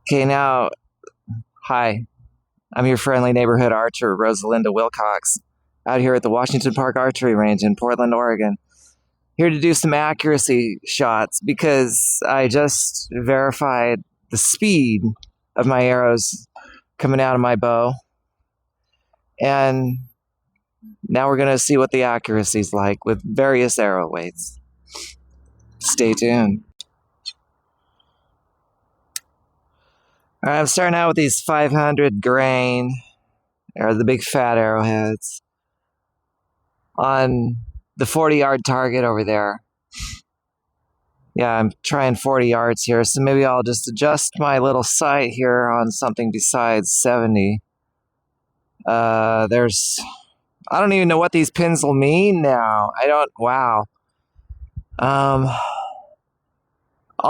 Okay, now, hi. I'm your friendly neighborhood archer, Rosalinda Wilcox, out here at the Washington Park Archery Range in Portland, Oregon. Here to do some accuracy shots because I just verified the speed of my arrows coming out of my bow. And now we're going to see what the accuracy is like with various arrow weights. Stay tuned. All right, I'm starting out with these 500 grain, or the big fat arrowheads, on the 40-yard target over there. Yeah, I'm trying 40 yards here, so maybe I'll just adjust my little sight here on something besides 70. I don't even know what these pins will mean now. Wow. I'll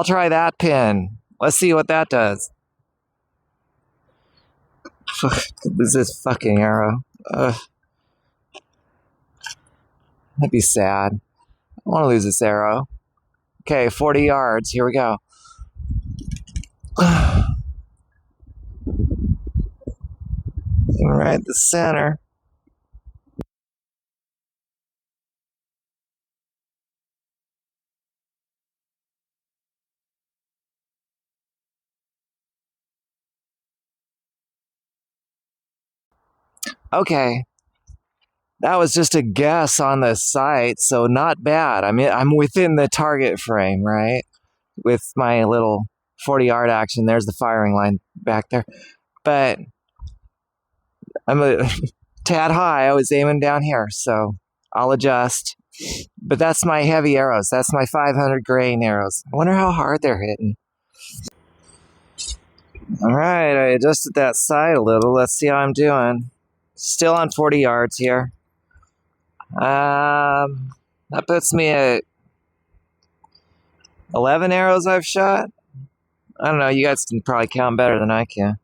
try that pin. Let's see what that does. Lose this fucking arrow. That'd be sad. I want to lose this arrow. Okay, 40 yards. Here we go. Right at the center. Okay. That was just a guess on the sight, so not bad. I mean, I'm within the target frame, right? With my little 40-yard action. There's the firing line back there. But I'm a tad high. I was aiming down here, so I'll adjust. But that's my heavy arrows. That's my 500 grain arrows. I wonder how hard they're hitting. All right, I adjusted that sight a little. Let's see how I'm doing. Still on 40 yards here. That puts me at 11 arrows I've shot. I don't know. You guys can probably count better than I can.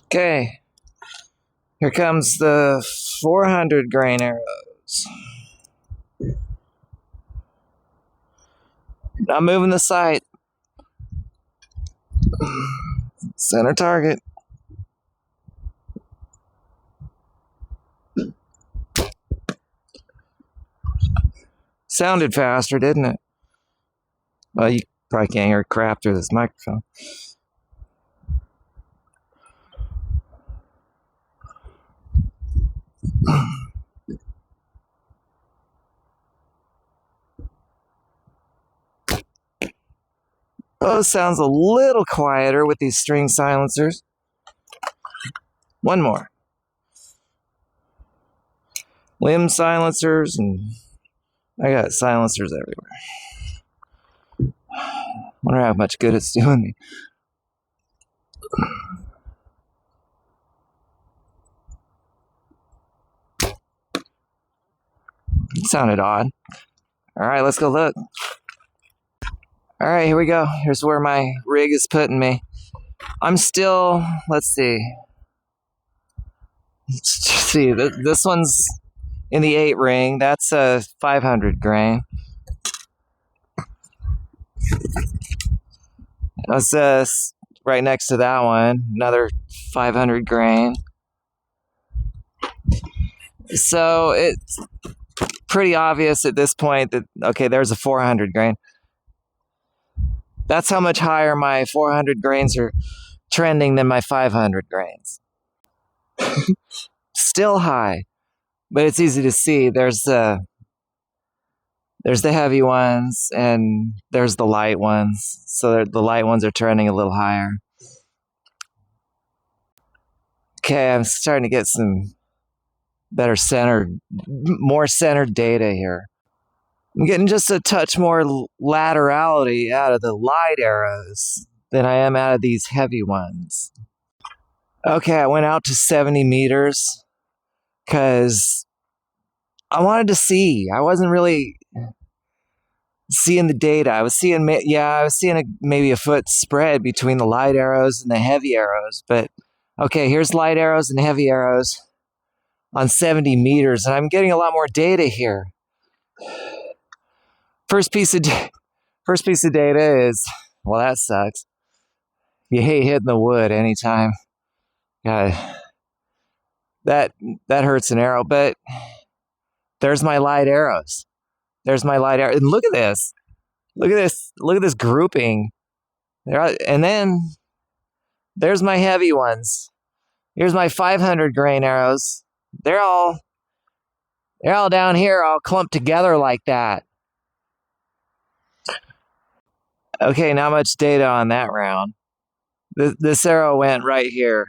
Okay, here comes the 400 grain arrows. I'm moving the sight. Center target. Sounded faster, didn't it? Well, you probably can't hear crap through this microphone. Oh, it sounds a little quieter with these string silencers. One more. Limb silencers, and I got silencers everywhere. Wonder how much good it's doing me. It sounded odd. All right, let's go look. All right, here we go. Here's where my rig is putting me. I'm still, let's see. This one's in the 8 ring. That's a 500 grain. That's right next to that one, another 500 grain. So it's pretty obvious at this point that, okay, there's a 400 grain. That's how much higher my 400 grains are trending than my 500 grains. Still high, but it's easy to see. There's the heavy ones and there's the light ones. So the light ones are trending a little higher. Okay, I'm starting to get some more centered data here. I'm getting just a touch more laterality out of the light arrows than I am out of these heavy ones. Okay, I went out to 70 meters because I wanted to see. I wasn't really seeing the data. I was seeing maybe a foot spread between the light arrows and the heavy arrows. But okay, here's light arrows and heavy arrows on 70 meters, and I'm getting a lot more data here. First piece of data is, well, that sucks. You hate hitting the wood anytime. God, that hurts an arrow. But there's my light arrows. And look at this. Look at this grouping. And then there's my heavy ones. Here's my 500 grain arrows. They're all down here, all clumped together like that. Okay, not much data on that round. This arrow went right here.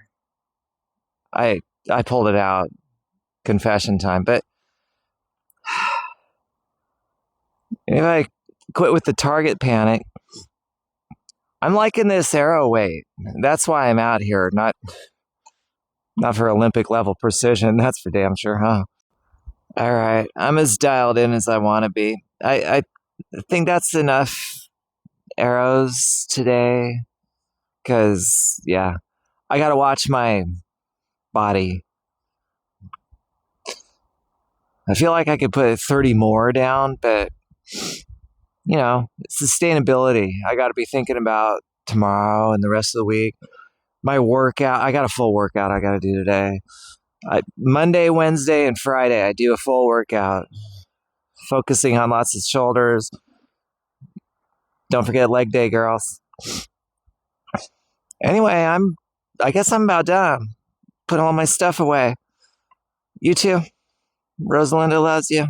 I pulled it out. Confession time. But if I quit with the target panic, I'm liking this arrow weight. That's why I'm out here, not for Olympic level precision. That's for damn sure, huh? All right, I'm as dialed in as I want to be. I think that's enough arrows today, because yeah, I gotta watch my body. I feel like I could put 30 more down, but sustainability. I got to be thinking about tomorrow and the rest of the week. My workout, I got a full workout I got to do today. Monday, Wednesday, and Friday, I do a full workout, focusing on lots of shoulders. Don't forget leg day, girls. Anyway, I guess I'm about done. Put all my stuff away. You too. Rosalinda loves you.